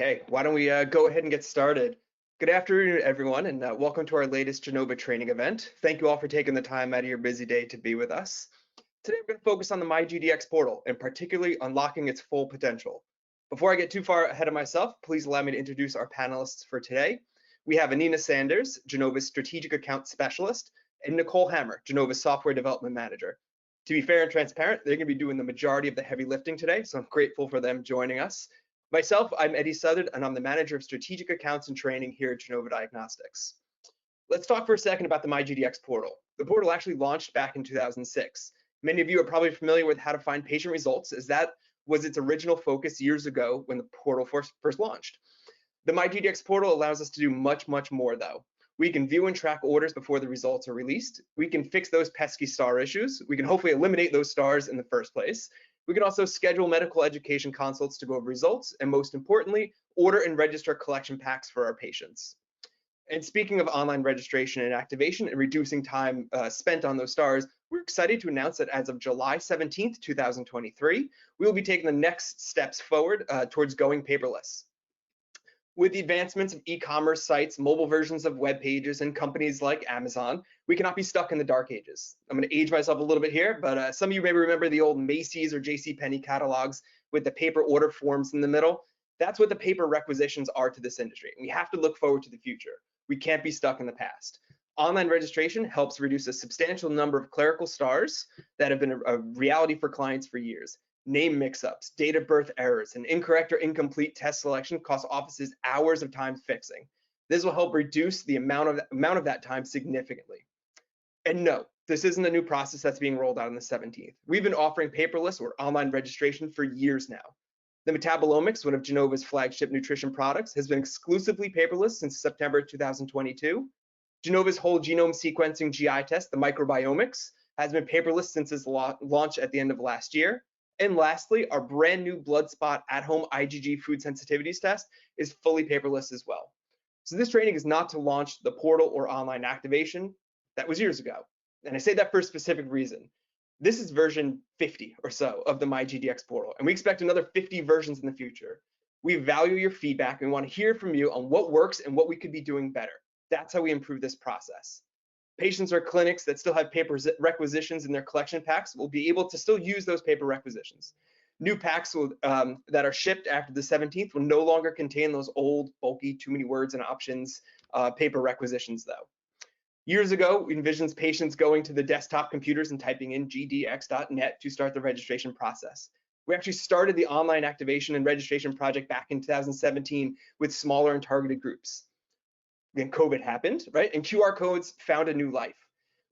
Okay, why don't we go ahead and get started. Good afternoon, everyone, and welcome to our latest Genova training event. Thank you all for taking the time out of your busy day to be with us. Today, we're going to focus on the myGDX portal and particularly unlocking its full potential. Before I get too far ahead of myself, please allow me to introduce our panelists for today. We have Annina Sanders, Genova's Strategic Account Specialist, and Nicole Hamer, Genova's Software Development Manager. To be fair and transparent, they're going to be doing the majority of the heavy lifting today, so I'm grateful for them joining us. Myself, I'm Southard, and I'm the Manager of Strategic Accounts and Training here at Genova Diagnostics. Let's talk for a second about the myGDX portal. The portal actually launched back in 2006. Many of you are probably familiar with how to find patient results, as that was its original focus years ago when the portal first launched. The myGDX portal allows us to do much more, though. We can view and track orders before the results are released. We can fix those pesky star issues. We can hopefully eliminate those stars in the first place. We can also schedule medical education consults to go over results, and most importantly, order and register collection packs for our patients. And speaking of online registration and activation and reducing time spent on those stars, we're excited to announce that as of July 17th, 2023, we will be taking the next steps forward towards going paperless. With the advancements of e-commerce sites, mobile versions of web pages, and companies like Amazon, we cannot be stuck in the dark ages. I'm going to age myself a little bit here, but some of you maybe remember the old Macy's or JCPenney catalogs with the paper order forms in the middle. That's what the paper requisitions are to this industry. And we have to look forward to the future. We can't be stuck in the past. Online registration helps reduce a substantial number of clerical stars that have been a reality for clients for years. Name mix-ups, date of birth errors, and incorrect or incomplete test selection cost offices hours of time fixing. This will help reduce the amount of that time significantly. And no, this isn't a new process that's being rolled out on the 17th. We've been offering paperless or online registration for years now. The Metabolomics, one of Genova's flagship nutrition products, has been exclusively paperless since September 2022. Genova's whole genome sequencing GI test, the Microbiomics, has been paperless since its launch at the end of last year. And lastly, our brand new blood spot at-home IgG food sensitivities test is fully paperless as well. So this training is not to launch the portal or online activation. That was years ago. And I say that for a specific reason. This is version 50 or so of the myGDX portal, and we expect another 50 versions in the future. We value your feedback and we want to hear from you on what works and what we could be doing better. That's how we improve this process. Patients or clinics that still have paper requisitions in their collection packs will be able to still use those paper requisitions. New packs that are shipped after the 17th will no longer contain those old, bulky, too many words and options paper requisitions, though. Years ago, we envisioned patients going to the desktop computers and typing in gdx.net to start the registration process. We actually started the online activation and registration project back in 2017 with smaller and targeted groups. Then COVID happened, right? And QR codes found a new life.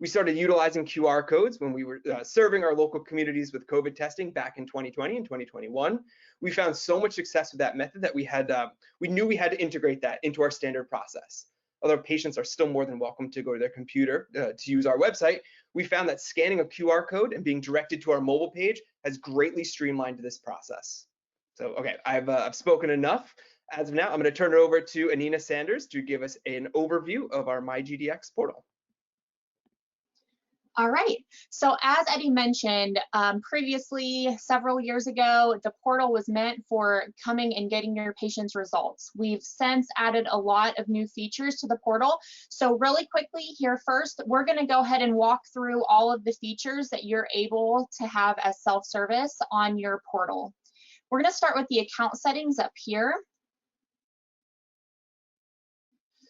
We started utilizing QR codes when we were serving our local communities with COVID testing back in 2020 and 2021. We found so much success with that method that we knew we had to integrate that into our standard process. Although patients are still more than welcome to go to their computer to use our website, we found that scanning a QR code and being directed to our mobile page has greatly streamlined this process. So, okay, I've spoken enough. As of now, I'm going to turn it over to Annina Sanders to give us an overview of our myGDX portal. All right, so as Eddie mentioned previously, several years ago, the portal was meant for coming and getting your patient's results. We've since added a lot of new features to the portal. So really quickly here first, we're going to go ahead and walk through all of the features that you're able to have as self-service on your portal. We're going to start with the account settings up here.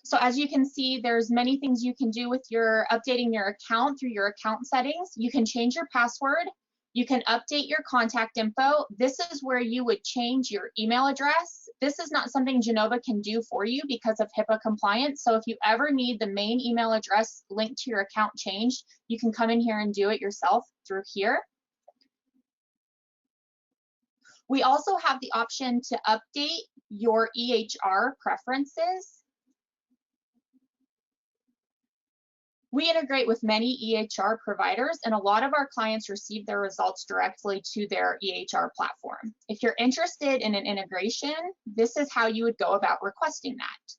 So as you can see, there's many things you can do with your updating your account through your account settings. You can change your password. You can update your contact info. This is where you would change your email address. This is not something Genova can do for you because of HIPAA compliance. So if you ever need the main email address linked to your account changed, you can come in here and do it yourself through here. We also have the option to update your EHR preferences. We integrate with many EHR providers, and a lot of our clients receive their results directly to their EHR platform. If you're interested in an integration, this is how you would go about requesting that.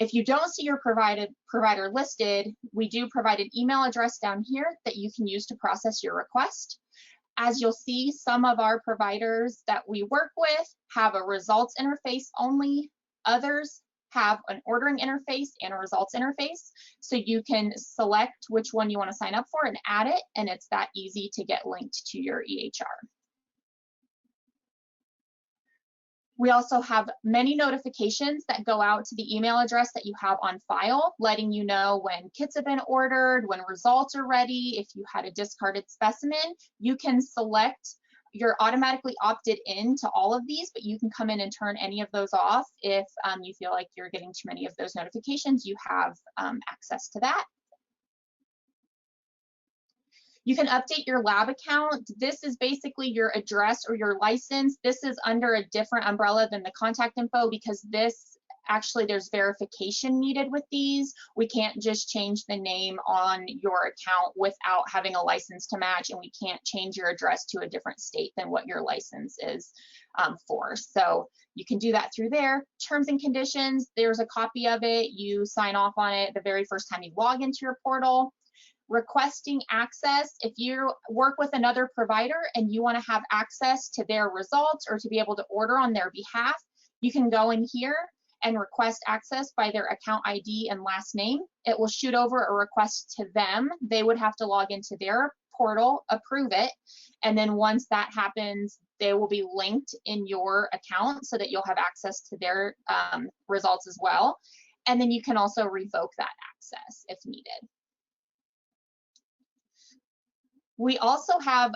If you don't see your provider listed, we do provide an email address down here that you can use to process your request. As you'll see, some of our providers that we work with have a results interface only. Others have an ordering interface and a results interface. So you can select which one you want to sign up for and add it, and it's that easy to get linked to your EHR. We also have many notifications that go out to the email address that you have on file, letting you know when kits have been ordered, when results are ready. If you had a discarded specimen, you can select, you're automatically opted in to all of these, but you can come in and turn any of those off. If you feel like you're getting too many of those notifications, you have access to that. You can update your lab account. This is basically your address or your license. This is under a different umbrella than the contact info because this actually there's verification needed with these. We can't just change the name on your account without having a license to match, and we can't change your address to a different state than what your license is for. So you can do that through there. Terms and conditions, there's a copy of it. You sign off on it the very first time you log into your portal. Requesting access, if you work with another provider and you want to have access to their results or to be able to order on their behalf, you can go in here and request access by their account ID and last name. It will shoot over a request to them. They would have to log into their portal, approve it, and then once that happens, they will be linked in your account so that you'll have access to their results as well. And then you can also revoke that access if needed. We also have,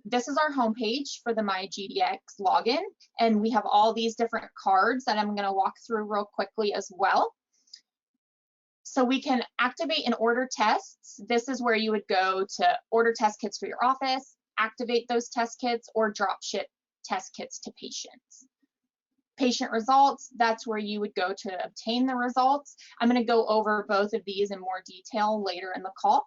this is our homepage for the myGDX login, and we have all these different cards that I'm gonna walk through real quickly as well. So we can activate and order tests. This is where you would go to order test kits for your office, activate those test kits, or drop ship test kits to patients. Patient results, that's where you would go to obtain the results. I'm gonna go over both of these in more detail later in the call.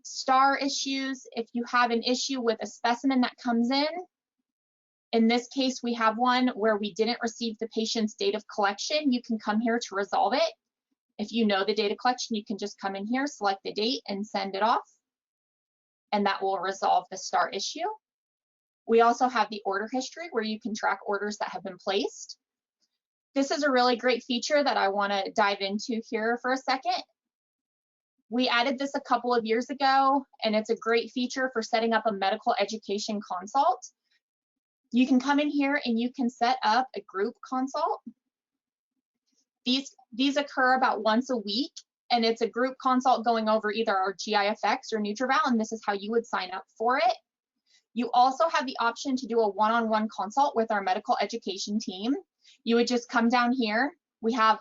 Star issues, if you have an issue with a specimen that comes in this case we have one where we didn't receive the patient's date of collection, you can come here to resolve it. If you know the date of collection, you can just come in here, select the date and send it off, and that will resolve the star issue. We also have the order history where you can track orders that have been placed. This is a really great feature that I want to dive into here for a second. We added this a couple of years ago, and it's a great feature for setting up a medical education consult. You can come in here and you can set up a group consult. These occur about once a week, and it's a group consult going over either our GIFX or NutriVal, and this is how you would sign up for it. You also have the option to do a one-on-one consult with our medical education team. You would just come down here. We have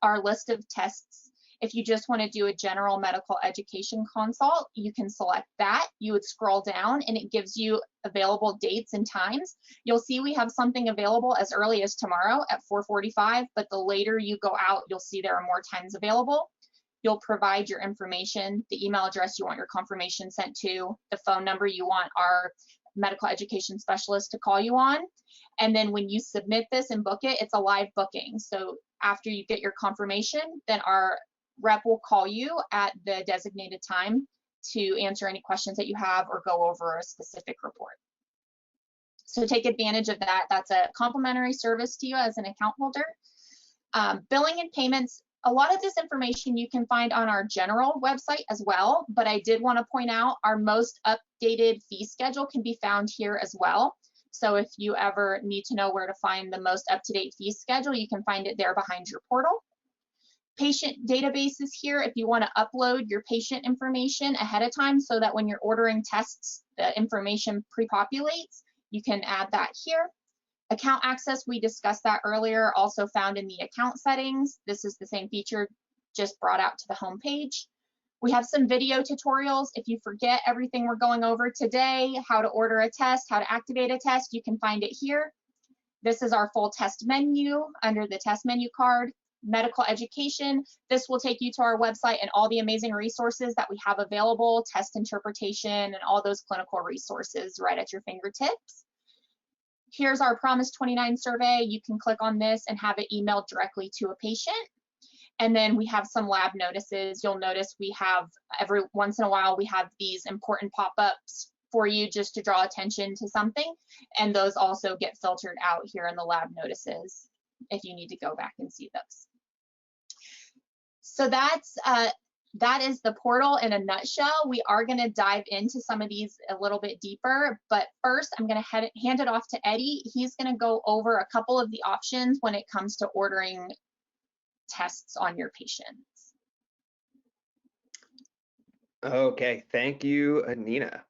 our list of tests. If you just want to do a general medical education consult, you can select that. You would scroll down and it gives you available dates and times. You'll see we have something available as early as tomorrow at 4:45, but the later you go out, you'll see there are more times available. You'll provide your information, the email address you want your confirmation sent to, the phone number you want our medical education specialist to call you on. And then when you submit this and book it, it's a live booking. So after you get your confirmation, then our rep will call you at the designated time to answer any questions that you have or go over a specific report. So take advantage of that. That's a complimentary service to you as an account holder. Billing and payments, a lot of this information you can find on our general website as well, but I did want to point out our most updated fee schedule can be found here as well. So if you ever need to know where to find the most up-to-date fee schedule, you can find it there behind your portal. Patient databases here, if you want to upload your patient information ahead of time so that when you're ordering tests, the information pre-populates, you can add that here. Account access, we discussed that earlier, also found in the account settings. This is the same feature, just brought out to the home page. We have some video tutorials. If you forget everything we're going over today, how to order a test, how to activate a test, you can find it here. This is our full test menu under the test menu card. Medical education, this will take you to our website and all the amazing resources that we have available, test interpretation and all those clinical resources right at your fingertips. Here's our Promise 29 survey. You can click on this and have it emailed directly to a patient. And then we have some lab notices. You'll notice we have every once in a while we have these important pop-ups for you just to draw attention to something. And those also get filtered out here in the lab notices if you need to go back and see those. So that is the portal in a nutshell. We are going to dive into some of these a little bit deeper, but first I'm going to hand it off to Eddie. He's going to go over a couple of the options when it comes to ordering tests on your patients. Okay, thank you, Annina.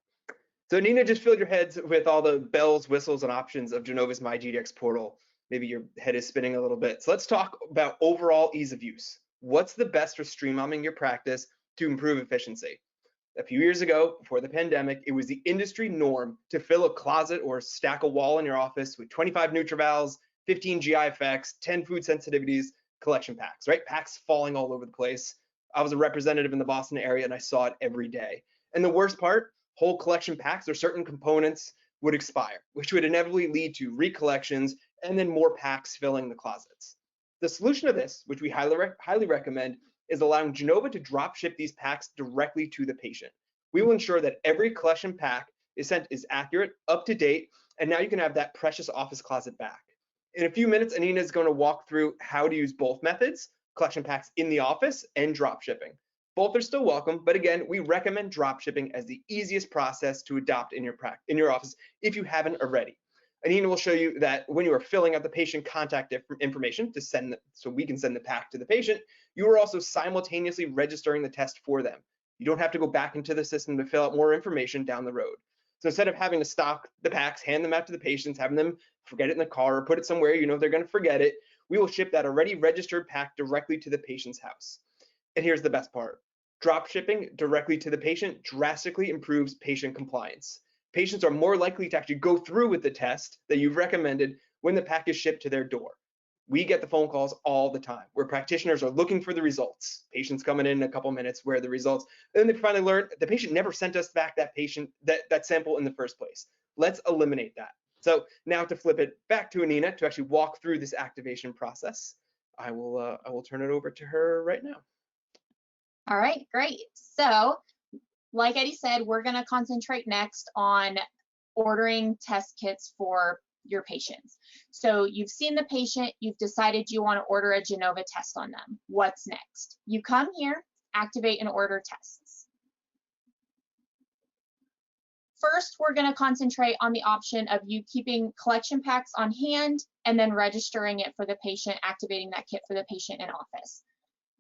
So Annina just filled your heads with all the bells, whistles, and options of Genova's myGDX portal. Maybe your head is spinning a little bit. So let's talk about overall ease of use. What's the best for streamlining your practice to improve efficiency? A few years ago, before the pandemic, it was the industry norm to fill a closet or stack a wall in your office with 25 NutriVals, 15 GI effects, 10 food sensitivities, collection packs, right? Packs falling all over the place. I was a representative in the Boston area and I saw it every day. And the worst part, whole collection packs or certain components would expire, which would inevitably lead to recollections and then more packs filling the closets. The solution to this, which we highly recommend, is allowing Genova to drop ship these packs directly to the patient. We will ensure that every collection pack is sent is accurate, up to date, and now you can have that precious office closet back. In a few minutes, Annina is going to walk through how to use both methods, collection packs in the office and drop shipping. Both are still welcome, but again, we recommend drop shipping as the easiest process to adopt in your office if you haven't already. Annina will show you that when you are filling out the patient contact information to send, so we can send the pack to the patient, you are also simultaneously registering the test for them. You don't have to go back into the system to fill out more information down the road. So instead of having to stock the packs, hand them out to the patients, having them forget it in the car or put it somewhere you know they're going to forget it, we will ship that already registered pack directly to the patient's house. And here's the best part. Drop shipping directly to the patient drastically improves patient compliance. Patients are more likely to actually go through with the test that you've recommended when the pack is shipped to their door. We get the phone calls all the time where practitioners are looking for the results. Patients coming in a couple minutes where the results, and then they finally learn the patient never sent us back that sample in the first place. Let's eliminate that. So now to flip it back to Annina to actually walk through this activation process, I will turn it over to her right now. All right, great. So like Eddie said, we're going to concentrate next on ordering test kits for your patients. So you've seen the patient, you've decided you want to order a Genova test on them. What's next? You come here, activate and order tests. First, we're going to concentrate on the option of you keeping collection packs on hand and then registering it for the patient, activating that kit for the patient in office.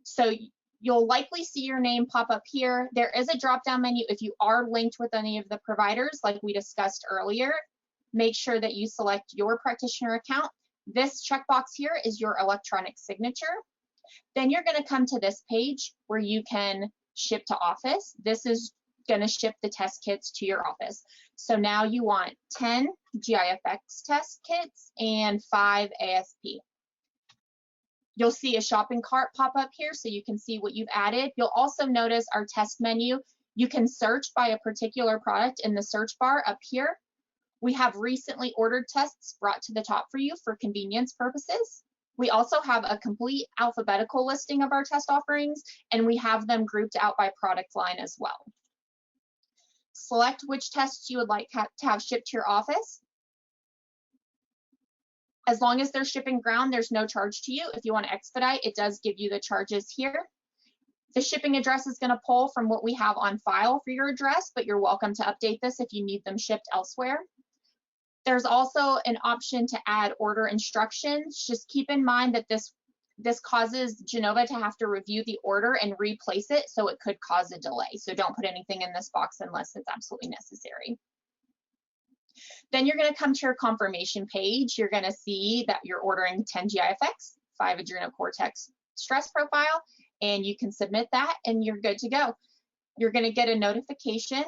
So you'll likely see your name pop up here. There is a drop-down menu if you are linked with any of the providers like we discussed earlier. Make sure that you select your practitioner account. This checkbox here is your electronic signature. Then you're going to come to this page where you can ship to office. This is going to ship the test kits to your office. So now you want 10 GIFX test kits and 5 ASP. You'll see a shopping cart pop up here so you can see what you've added. You'll also notice our test menu. You can search by a particular product in the search bar up here. We have recently ordered tests brought to the top for you for convenience purposes. We also have a complete alphabetical listing of our test offerings, and we have them grouped out by product line as well. Select which tests you would like to have shipped to your office. As long as they're shipping ground, there's no charge to you. If you want to expedite, it does give you the charges here. The shipping address is going to pull from what we have on file for your address, but you're welcome to update this if you need them shipped elsewhere. There's also an option to add order instructions. Just keep in mind that this causes Genova to have to review the order and replace it, so it could cause a delay. So don't put anything in this box unless it's absolutely necessary. Then you're going to come to your confirmation page. You're going to see that you're ordering 10 GIFX, 5 adrenocortex stress profile, and you can submit that and you're good to go. You're going to get a notification,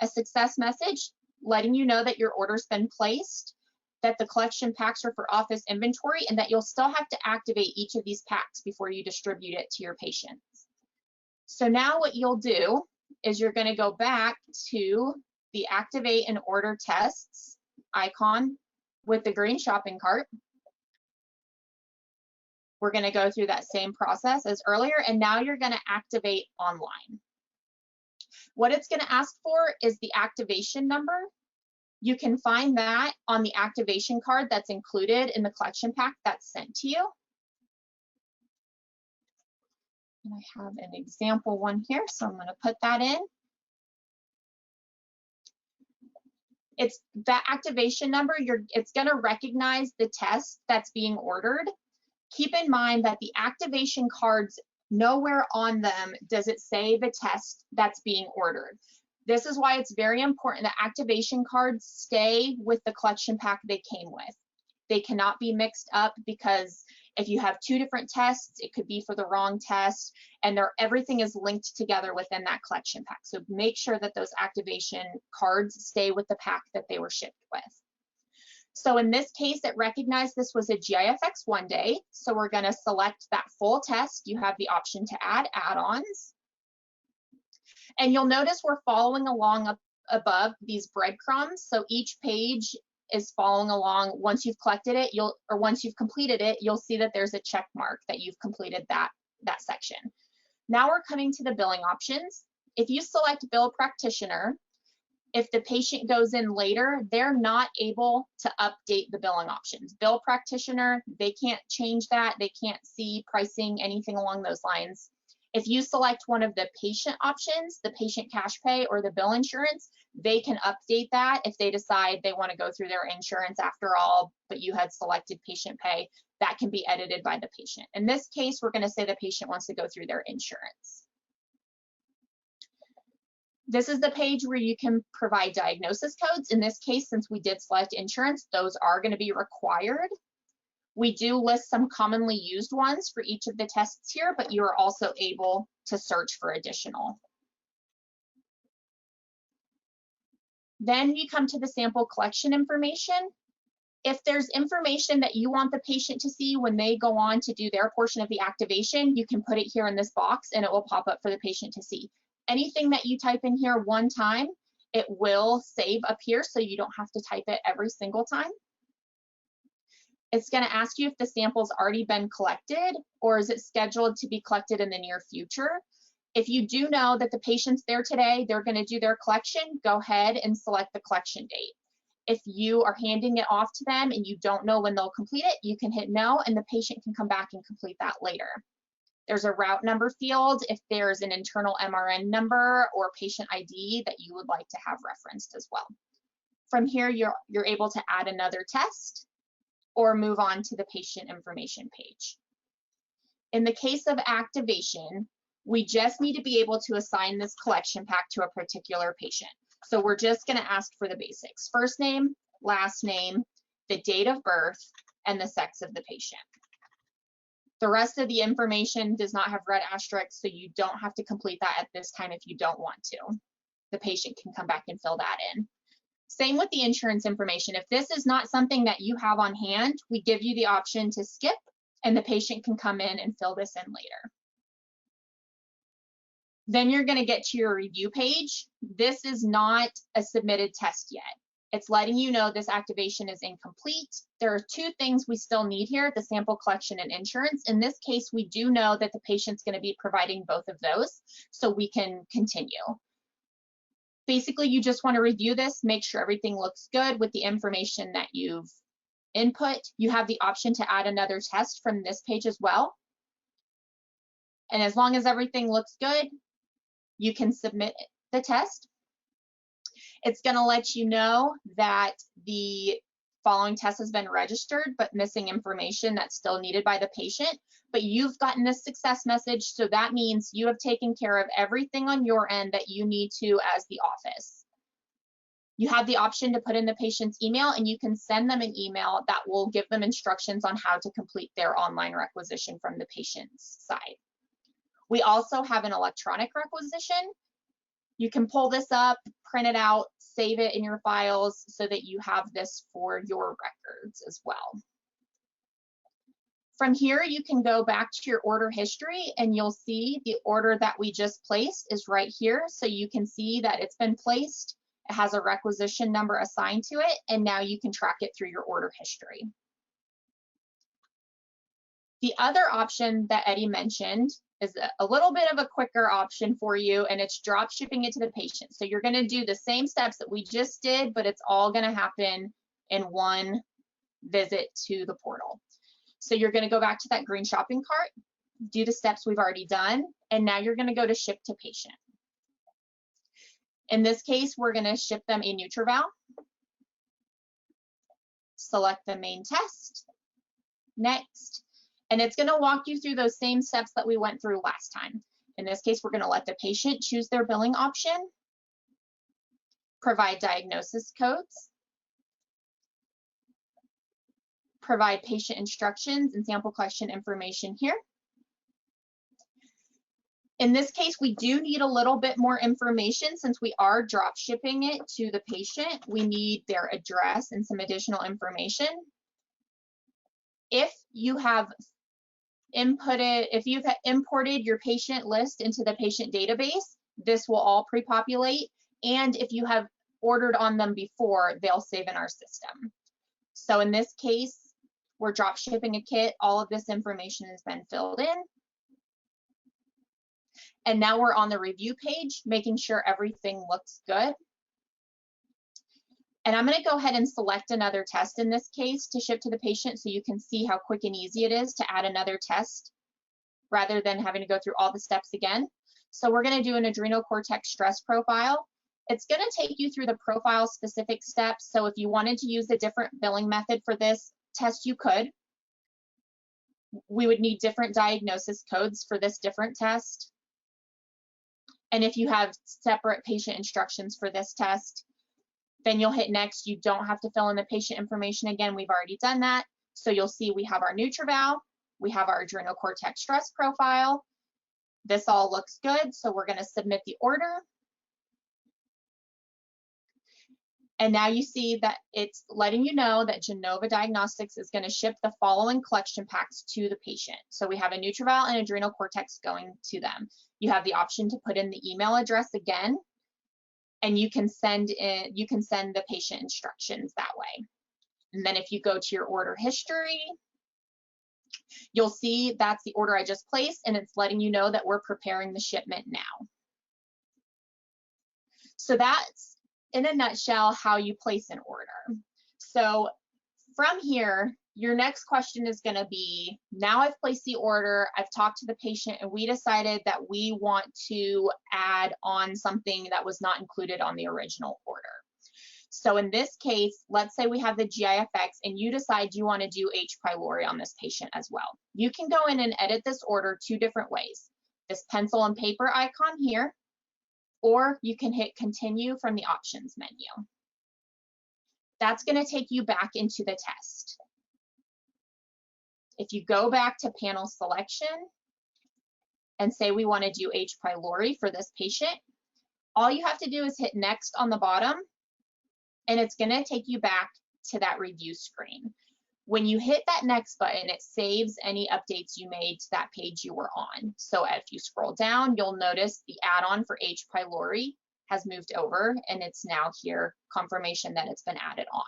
a success message, letting you know that your order's been placed, that the collection packs are for office inventory, and that you'll still have to activate each of these packs before you distribute it to your patients. So now what you'll do is you're going to go back to the activate and order tests icon with the green shopping cart. We're going to go through that same process as earlier, and now you're going to activate online. What it's going to ask for is the activation number. You can find that on the activation card that's included in the collection pack that's sent to you. And I have an example one here, so I'm going to put that in. It's that activation number, it's going to recognize the test that's being ordered. Keep in mind that the activation cards, nowhere on them does it say the test that's being ordered. This is why it's very important that activation cards stay with the collection pack they came with. They cannot be mixed up, because if you have two different tests, it could be for the wrong test, and everything is linked together within that collection pack. So make sure that those activation cards stay with the pack that they were shipped with. So in this case, it recognized this was a GIFX 1-day. So we're going to select that full test. You have the option to add add-ons. And you'll notice we're following along up above these breadcrumbs. So each page is following along. Once you've collected it, once you've completed it, you'll see that there's a check mark that you've completed that section. Now we're coming to the billing options. If you select bill practitioner, if the patient goes in later, they're not able to update the billing options. Bill practitioner, they can't change that. They can't see pricing, anything along those lines. If you select one of the patient options, the patient cash pay or the bill insurance, they can update that if they decide they want to go through their insurance after all, but you had selected patient pay. That can be edited by the patient. In this case, we're going to say the patient wants to go through their insurance. This is the page where you can provide diagnosis codes. In this case, since we did select insurance, those are going to be required. We do list some commonly used ones for each of the tests here, but you are also able to search for additional. Then you come to the sample collection information. If there's information that you want the patient to see when they go on to do their portion of the activation, you can put it here in this box and it will pop up for the patient to see. Anything that you type in here one time, it will save up here so you don't have to type it every single time. It's going to ask you if the sample's already been collected or is it scheduled to be collected in the near future. If you do know that the patient's there today, they're going to do their collection, go ahead and select the collection date. If you are handing it off to them and you don't know when they'll complete it, you can hit no and the patient can come back and complete that later. There's a route number field if there's an internal MRN number or patient ID that you would like to have referenced as well. From here, you're able to add another test or move on to the patient information page. In the case of activation, we just need to be able to assign this collection pack to a particular patient. So we're just going to ask for the basics: first name, last name, the date of birth, and the sex of the patient. The rest of the information does not have red asterisks, so you don't have to complete that at this time if you don't want to. The patient can come back and fill that in. Same with the insurance information. If this is not something that you have on hand, we give you the option to skip and the patient can come in and fill this in later. Then you're going to get to your review page. This is not a submitted test yet. It's letting you know this activation is incomplete. There are two things we still need here: the sample collection and insurance. In this case, we do know that the patient's going to be providing both of those, so we can continue. Basically, you just want to review this, make sure everything looks good with the information that you've input. You have the option to add another test from this page as well. And as long as everything looks good, you can submit the test. It's going to let you know that the following test has been registered, but missing information that's still needed by the patient. But you've gotten this success message, so that means you have taken care of everything on your end that you need to as the office. You have the option to put in the patient's email, and you can send them an email that will give them instructions on how to complete their online requisition from the patient's side. We also have an electronic requisition. You can pull this up, print it out, save it in your files so that you have this for your records as well. From here, you can go back to your order history and you'll see the order that we just placed is right here. So you can see that it's been placed. It has a requisition number assigned to it, and now you can track it through your order history. The other option that Eddie mentioned is a little bit of a quicker option for you, and it's drop shipping it to the patient. So you're going to do the same steps that we just did, but it's all going to happen in one visit to the portal. So you're going to go back to that green shopping cart, do the steps we've already done, and now you're going to go to ship to patient. In this case, we're going to ship them a NutriVal. Select the main test, next, and it's going to walk you through those same steps that we went through last time. In this case, we're going to let the patient choose their billing option, provide diagnosis codes, provide patient instructions and sample collection information here. In this case, we do need a little bit more information since we are drop shipping it to the patient. We need their address and some additional information. If you have imported your patient list into the patient database, this will all pre-populate. And if you have ordered on them before, they'll save in our system. So in this case, we're drop shipping a kit. All of this information has been filled in. And now we're on the review page, making sure everything looks good. And I'm going to go ahead and select another test in this case to ship to the patient so you can see how quick and easy it is to add another test rather than having to go through all the steps again. So we're going to do an adrenal cortex stress profile. It's going to take you through the profile specific steps. So if you wanted to use a different billing method for this test, you could. We would need different diagnosis codes for this different test. And if you have separate patient instructions for this test, then you'll hit next. You don't have to fill in the patient information again. We've already done that. So you'll see we have our NutriVal, we have our adrenal cortex stress profile. This all looks good. So we're going to submit the order. And now you see that it's letting you know that Genova Diagnostics is going to ship the following collection packs to the patient. So we have a NutriVal and adrenal cortex going to them. You have the option to put in the email address again, and you can send the patient instructions that way. And then if you go to your order history, you'll see that's the order I just placed, and it's letting you know that we're preparing the shipment now. So that's, in a nutshell, how you place an order. So from here, your next question is going to be, now I've placed the order, I've talked to the patient, and we decided that we want to add on something that was not included on the original order. So in this case, let's say we have the GIFX and you decide you want to do H. pylori on this patient as well. You can go in and edit this order two different ways. This pencil and paper icon here, or you can hit continue from the options menu. That's going to take you back into the test. If you go back to panel selection and say we want to do H. pylori for this patient, all you have to do is hit next on the bottom, and it's going to take you back to that review screen. When you hit that next button, it saves any updates you made to that page you were on. So if you scroll down, you'll notice the add-on for H. pylori has moved over, and it's now here, confirmation that it's been added on.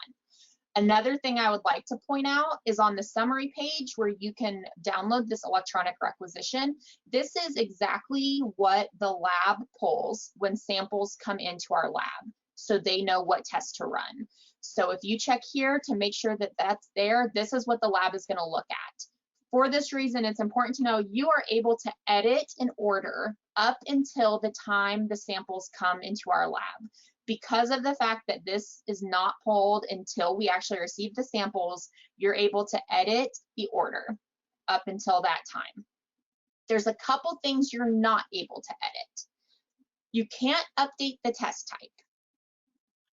Another thing I would like to point out is on the summary page where you can download this electronic requisition. This is exactly what the lab pulls when samples come into our lab, so they know what test to run. So if you check here to make sure that that's there, this is what the lab is going to look at. For this reason, it's important to know you are able to edit an order up until the time the samples come into our lab. Because of the fact that this is not pulled until we actually receive the samples, you're able to edit the order up until that time. There's a couple things you're not able to edit. You can't update the test type.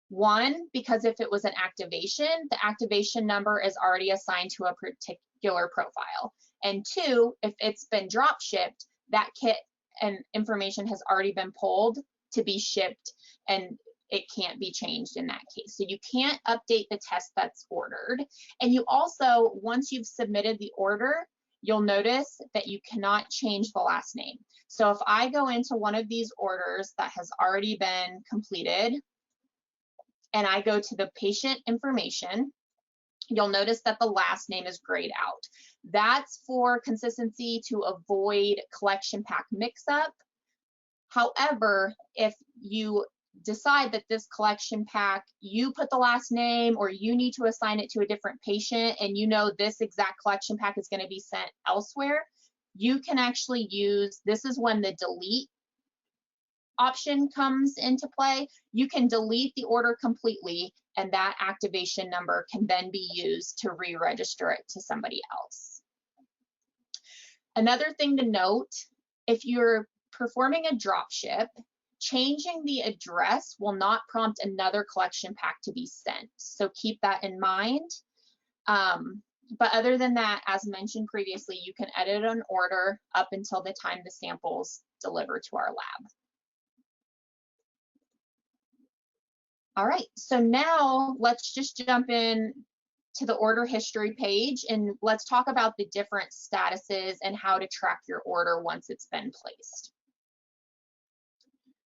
One, because if it was an activation, the activation number is already assigned to a particular profile. And two, if it's been drop shipped, that kit and information has already been pulled to be shipped, and it can't be changed in that case. So you can't update the test that's ordered. And you also, once you've submitted the order, you'll notice that you cannot change the last name. So if I go into one of these orders that has already been completed, and I go to the patient information, you'll notice that the last name is grayed out. That's for consistency to avoid collection pack mix-up. However, if you decide that this collection pack, you put the last name or you need to assign it to a different patient and you know this exact collection pack is going to be sent elsewhere, you can actually use, this is when the delete option comes into play. You can delete the order completely and that activation number can then be used to re-register it to somebody else. Another thing to note, if you're performing a drop ship, changing the address will not prompt another collection pack to be sent. So keep that in mind. But other than that, as mentioned previously, you can edit an order up until the time the samples deliver to our lab. All right, so now let's just jump in to the order history page and let's talk about the different statuses and how to track your order once it's been placed.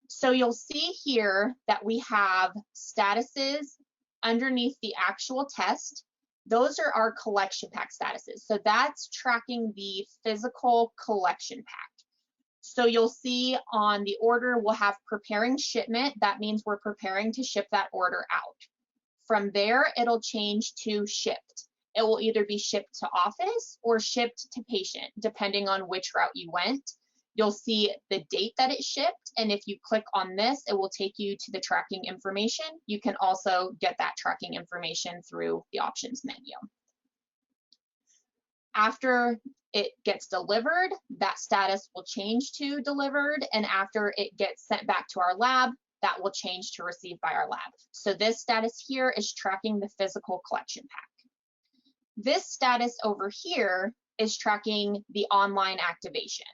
So you'll see here that we have statuses underneath the actual test. Those are our collection pack statuses. So that's tracking the physical collection pack. So you'll see on the order, we'll have preparing shipment. That means we're preparing to ship that order out. From there, it'll change to shipped. It will either be shipped to office or shipped to patient, depending on which route you went. You'll see the date that it shipped, and if you click on this, it will take you to the tracking information. You can also get that tracking information through the options menu. After it gets delivered, that status will change to delivered, and after it gets sent back to our lab, that will change to received by our lab. So this status here is tracking the physical collection pack. This status over here is tracking the online activation.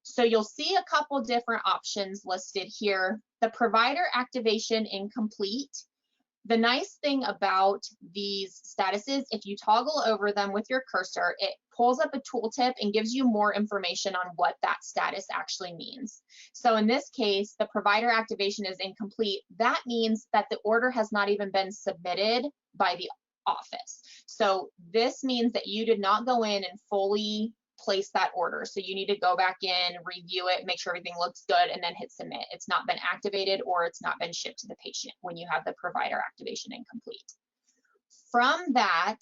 So you'll see a couple different options listed here. The provider activation incomplete. The nice thing about these statuses, if you toggle over them with your cursor, it pulls up a tooltip and gives you more information on what that status actually means. So in this case, the provider activation is incomplete. That means that the order has not even been submitted by the office. So this means that you did not go in and fully place that order. So you need to go back in, review it, make sure everything looks good, and then hit submit. It's not been activated or it's not been shipped to the patient when you have the provider activation incomplete. From that,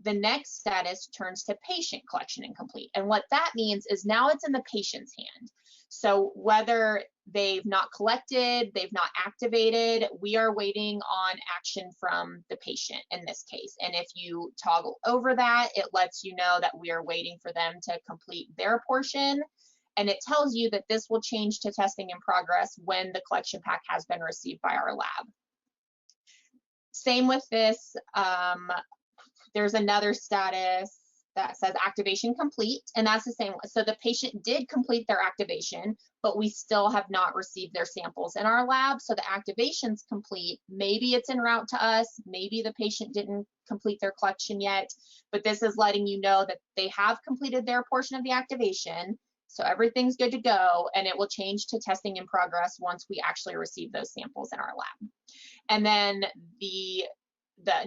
the next status turns to patient collection incomplete. And what that means is now it's in the patient's hand. So whether they've not collected, they've not activated, we are waiting on action from the patient in this case. And if you toggle over that, it lets you know that we are waiting for them to complete their portion. And it tells you that this will change to testing in progress when the collection pack has been received by our lab. Same with this, there's another status that says activation complete, and that's the same. So the patient did complete their activation, but we still have not received their samples in our lab. So the activation's complete. Maybe it's en route to us. Maybe the patient didn't complete their collection yet, but this is letting you know that they have completed their portion of the activation. So everything's good to go, and it will change to testing in progress once we actually receive those samples in our lab. And then the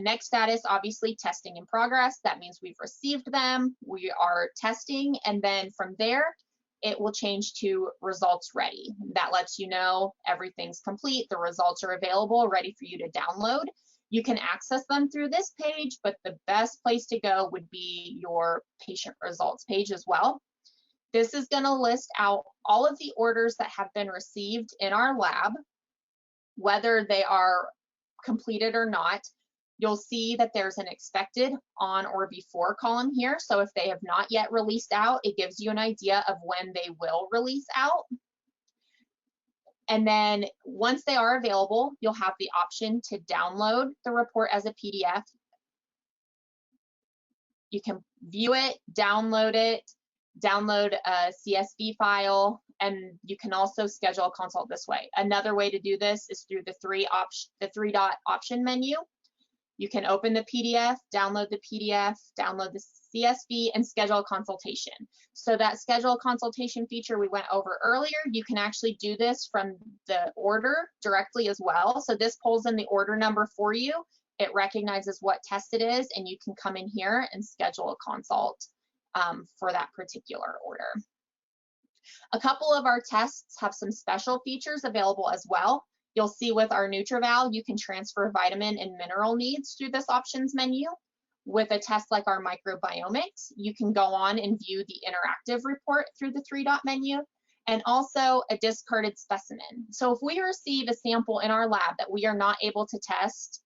next status, obviously testing in progress. That means we've received them, we are testing, and then from there, it will change to results ready. That lets you know everything's complete, the results are available, ready for you to download. You can access them through this page, but the best place to go would be your patient results page as well. This is going to list out all of the orders that have been received in our lab, whether they are completed or not. You'll see that there's an expected on or before column here. So if they have not yet released out, it gives you an idea of when they will release out. And then once they are available, you'll have the option to download the report as a PDF. You can view it, download a CSV file, and you can also schedule a consult this way. Another way to do this is through the three-dot option menu. You can open the PDF, download the CSV, and schedule a consultation. So that schedule a consultation feature we went over earlier, you can actually do this from the order directly as well. So this pulls in the order number for you, it recognizes what test it is, and you can come in here and schedule a consult for that particular order. A couple of our tests have some special features available as well. You'll see with our NutriVal, you can transfer vitamin and mineral needs through this options menu. With a test like our microbiomics, you can go on and view the interactive report through the 3-dot menu, and also a discarded specimen. So if we receive a sample in our lab that we are not able to test,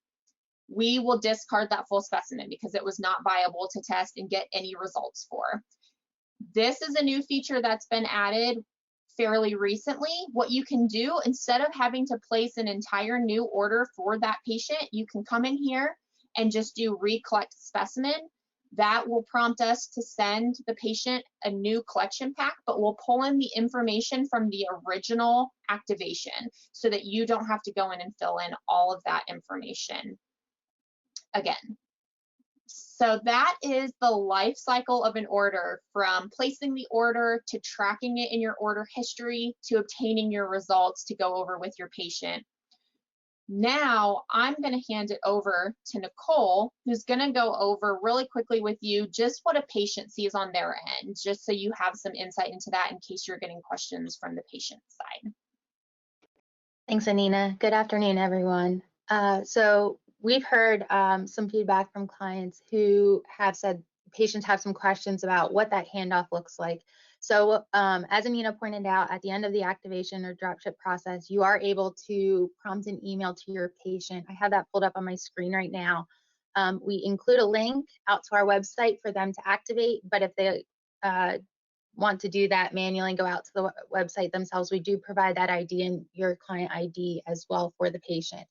we will discard that full specimen because it was not viable to test and get any results for. This is a new feature that's been added fairly recently. What you can do, instead of having to place an entire new order for that patient, you can come in here and just do recollect specimen. That will prompt us to send the patient a new collection pack, but we'll pull in the information from the original activation so that you don't have to go in and fill in all of that information again. So that is the life cycle of an order, from placing the order to tracking it in your order history to obtaining your results to go over with your patient. Now I'm going to hand it over to Nicole, who's going to go over really quickly with you just what a patient sees on their end, just so you have some insight into that in case you're getting questions from the patient side. Thanks, Annina. Good afternoon, everyone. So we've heard some feedback from clients who have said patients have some questions about what that handoff looks like. So as Annina pointed out, at the end of the activation or dropship process, you are able to prompt an email to your patient. I have that pulled up on my screen right now. We include a link out to our website for them to activate, but if they want to do that manually and go out to the website themselves, we do provide that ID and your client ID as well for the patient.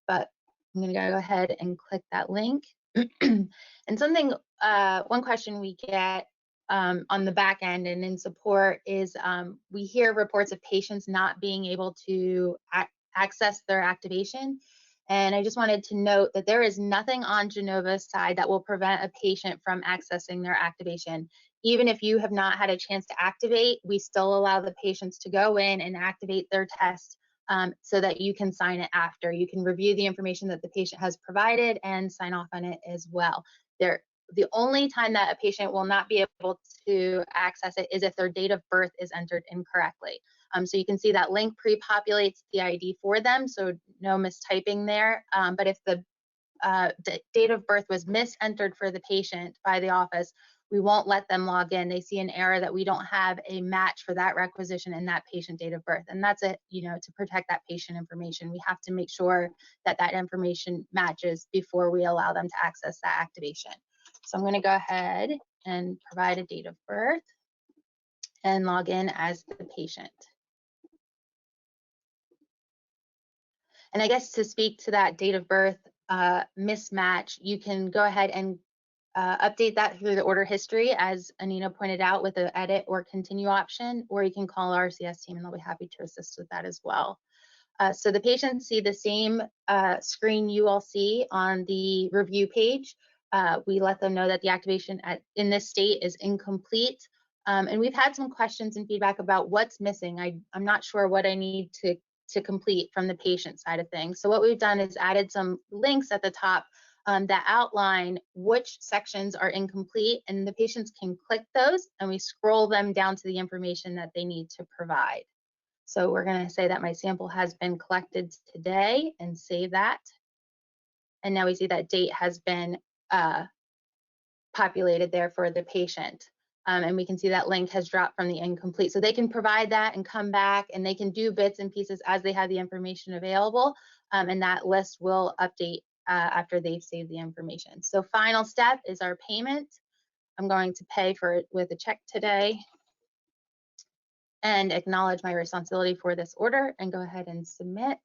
But I'm going to go ahead and click that link. And one question we get on the back end and in support is we hear reports of patients not being able to access their activation. And I just wanted to note that there is nothing on Genova's side that will prevent a patient from accessing their activation. Even if you have not had a chance to activate, we still allow the patients to go in and activate their test so that you can sign it after. You can review the information that the patient has provided and sign off on it as well. The only time that a patient will not be able to access it is if their date of birth is entered incorrectly. So you can see that link pre-populates the ID for them, so no mistyping there. But if the date of birth was misentered for the patient by the office, we won't let them log in. They see an error that we don't have a match for that requisition and that patient date of birth. And that's it, to protect that patient information. We have to make sure that that information matches before we allow them to access that activation. So I'm going to go ahead and provide a date of birth and log in as the patient. And I guess to speak to that date of birth mismatch, you can go ahead and update that through the order history, as Annina pointed out, with the edit or continue option, or you can call our CS team and they'll be happy to assist with that as well. So the patients see the same screen you all see on the review page. We let them know that the activation in this state is incomplete. And we've had some questions and feedback about what's missing. I'm not sure what I need to complete from the patient side of things. So what we've done is added some links at the top that outline which sections are incomplete, and the patients can click those and we scroll them down to the information that they need to provide. So we're going to say that my sample has been collected today and save that. And now we see that date has been populated there for the patient. And we can see that link has dropped from the incomplete. So they can provide that and come back, and they can do bits and pieces as they have the information available. And that list will update after they've saved the information. So final step is our payment. I'm going to pay for it with a check today and acknowledge my responsibility for this order and go ahead and submit.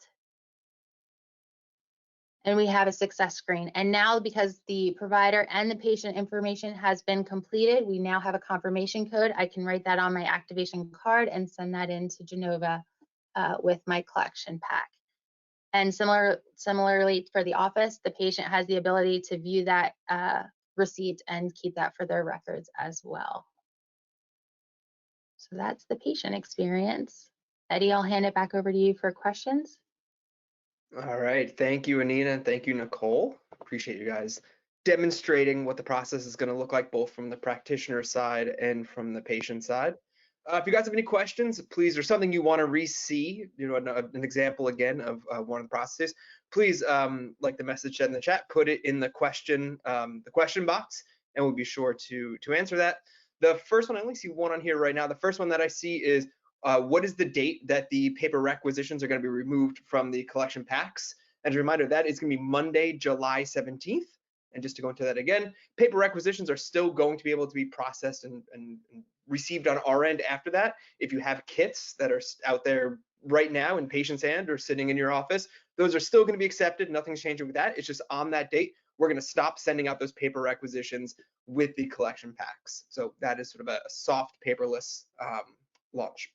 And we have a success screen. And now, because the provider and the patient information has been completed, we now have a confirmation code. I can write that on my activation card and send that into Genova with my collection pack. And similarly for the office, the patient has the ability to view that receipt and keep that for their records as well. So that's the patient experience. Eddie, I'll hand it back over to you for questions. All right, thank you, Annina, and thank you, Nicole. appreciate you guys demonstrating what the process is going to look like, both from the practitioner side and from the patient side. If you guys have any questions, please, or something you want to re-see, an example again of one of the processes, please, like the message said in the chat, put it in the question box, and we'll be sure to answer that. The first one, I only see one on here right now. The first one that I see is, what is the date that the paper requisitions are going to be removed from the collection packs? And as a reminder, that is going to be Monday, July 17th. And just to go into that again, paper requisitions are still going to be able to be processed and received on our end after that. If you have kits that are out there right now in patient's hand or sitting in your office, those are still going to be accepted. Nothing's changing with that. It's just on that date, we're going to stop sending out those paper requisitions with the collection packs. So that is sort of a soft paperless launch.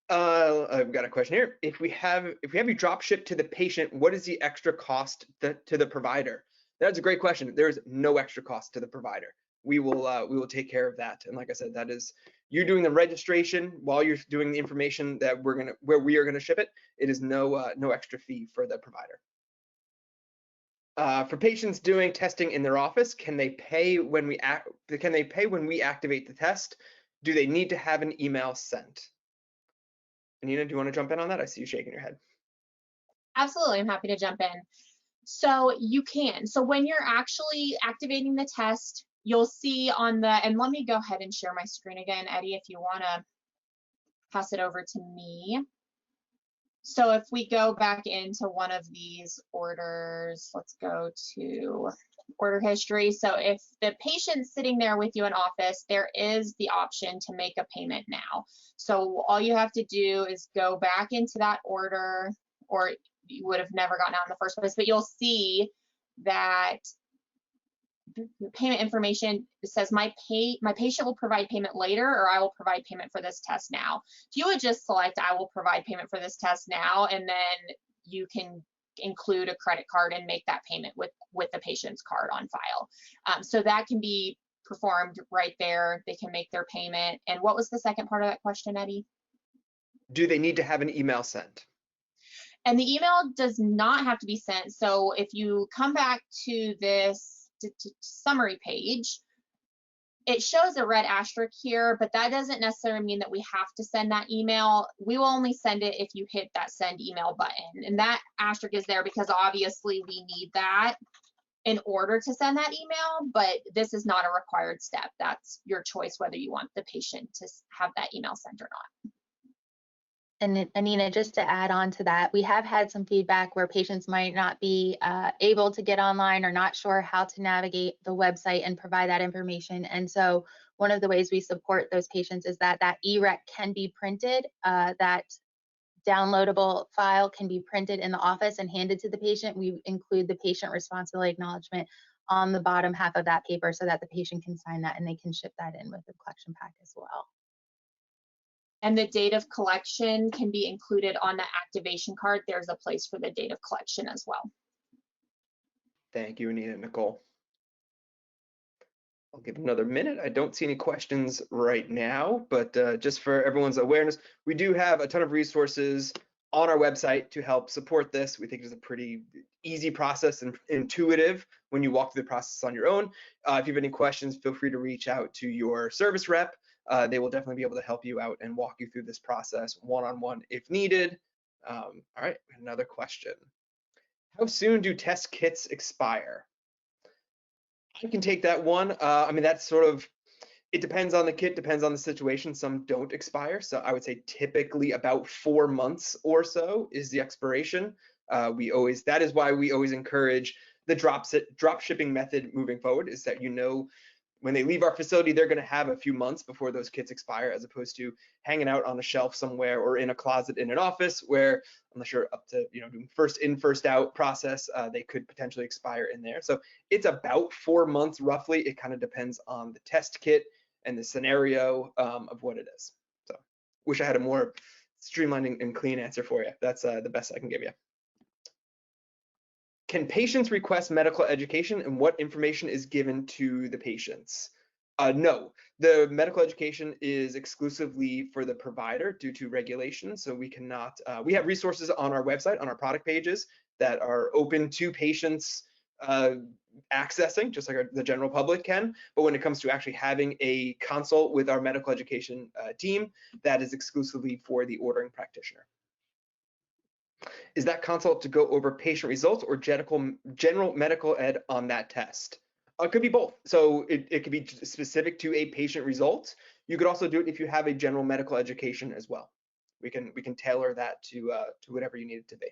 I've got a question here. If we have you drop ship to the patient, what is the extra cost to the provider? That's a great question. There is no extra cost to the provider. We will take care of that. And like I said, that is you doing the registration while you're doing the information that where we are gonna ship it. It is no extra fee for the provider. For patients doing testing in their office, can they pay when we activate the test? Do they need to have an email sent? Annina, do you want to jump in on that? I see you shaking your head. Absolutely, I'm happy to jump in. So you can. So when you're actually activating the test, you'll see on the, and let me go ahead and share my screen again, Eddie, if you want to pass it over to me. So if we go back into one of these orders, let's go to order history. So if the patient's sitting there with you in office, there is the option to make a payment now. So all you have to do is go back into that order, or you would have never gotten out in the first place, but you'll see that the payment information says my patient will provide payment later, or I will provide payment for this test now. You would just select I will provide payment for this test now, and then you can include a credit card and make that payment with the patient's card on file. So that can be performed right there. They can make their payment. And what was the second part of that question, Eddie? Do they need to have an email sent? And the email does not have to be sent. So if you come back to this summary page, it shows a red asterisk here, but that doesn't necessarily mean that we have to send that email. We will only send it if you hit that send email button. And that asterisk is there because obviously we need that in order to send that email, but this is not a required step. That's your choice whether you want the patient to have that email sent or not. And Annina, just to add on to that, we have had some feedback where patients might not be able to get online or not sure how to navigate the website and provide that information. And so one of the ways we support those patients is that e-rec can be printed, that downloadable file can be printed in the office and handed to the patient. We include the patient responsibility acknowledgement on the bottom half of that paper so that the patient can sign that and they can ship that in with the collection pack as well. And the date of collection can be included on the activation card. There's a place for the date of collection as well. Thank you, Annina and Nicole. I'll give another minute. I don't see any questions right now, but just for everyone's awareness, we do have a ton of resources on our website to help support this. We think it's a pretty easy process and intuitive when you walk through the process on your own. If you have any questions, feel free to reach out to your service rep. They will definitely be able to help you out and walk you through this process one-on-one if needed. All right, another question. How soon do test kits expire? I can take that one. I mean, that's sort of, it depends on the kit, depends on the situation. Some don't expire. So I would say typically about 4 months or so is the expiration. That is why we always encourage the drop shipping method moving forward, is that when they leave our facility, they're going to have a few months before those kits expire, as opposed to hanging out on a shelf somewhere or in a closet in an office where, I'm not sure, up to doing first in, first out process, they could potentially expire in there. So it's about 4 months roughly. It kind of depends on the test kit and the scenario of what it is. So wish I had a more streamlined and clean answer for you. That's the best I can give you. Can patients request medical education, and what information is given to the patients? No, the medical education is exclusively for the provider due to regulation. So we cannot, we have resources on our website, on our product pages that are open to patients accessing, just like the general public can. But when it comes to actually having a consult with our medical education team, that is exclusively for the ordering practitioner. Is that consult to go over patient results or general medical ed on that test? It could be both. So it could be specific to a patient result. You could also do it if you have a general medical education as well. We can tailor that to whatever you need it to be.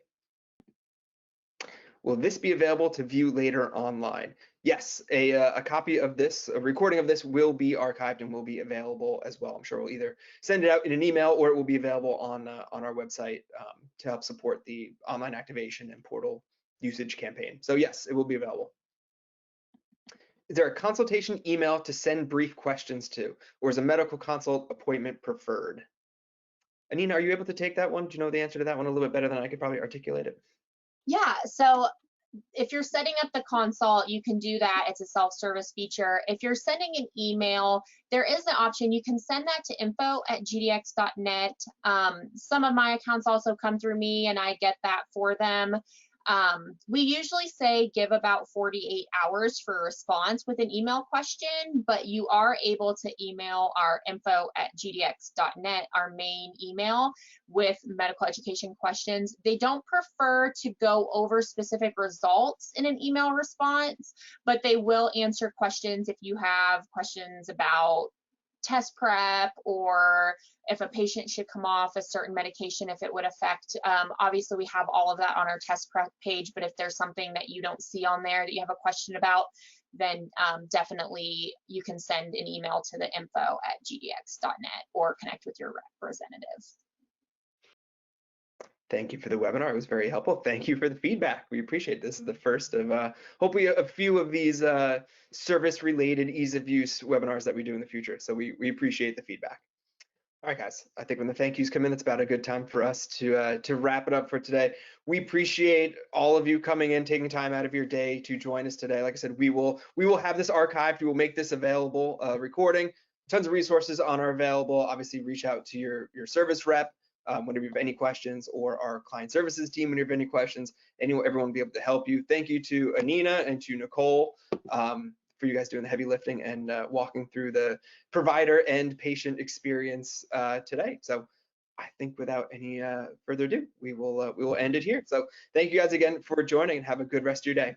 Will this be available to view later online? Yes, a copy of this, a recording of this will be archived and will be available as well. I'm sure we'll either send it out in an email or it will be available on our website to help support the online activation and portal usage campaign. So yes, it will be available. Is there a consultation email to send brief questions to, or is a medical consult appointment preferred? Annina, are you able to take that one? Do you know the answer to that one a little bit better than I could probably articulate it? Yeah, so if you're setting up the consult, you can do that. It's a self-service feature. If you're sending an email, there is an option. You can send that to info@gdx.net. Some of my accounts also come through me and I get that for them. We usually say give about 48 hours for a response with an email question, but you are able to email our info@gdx.net, our main email, with medical education questions. They don't prefer to go over specific results in an email response, but they will answer questions if you have questions about test prep, or if a patient should come off a certain medication, if it would affect, obviously we have all of that on our test prep page, but if there's something that you don't see on there that you have a question about, then definitely you can send an email to the info@gdx.net or connect with your representative. Thank you for the webinar. It was very helpful. Thank you for the feedback. We appreciate it. This is the first of hopefully a few of these service-related ease of use webinars that we do in the future. So we appreciate the feedback. All right, guys. I think when the thank yous come in, it's about a good time for us to wrap it up for today. We appreciate all of you coming in, taking time out of your day to join us today. Like I said, we will have this archived. We will make this available, recording. Tons of resources on are available. Obviously, reach out to your service rep whenever you have any questions, or our client services team whenever you have any questions. Everyone will be able to help you. Thank you to Annina and to Nicole for you guys doing the heavy lifting and walking through the provider and patient experience today. So I think without any further ado, we will end it here. So thank you guys again for joining and have a good rest of your day.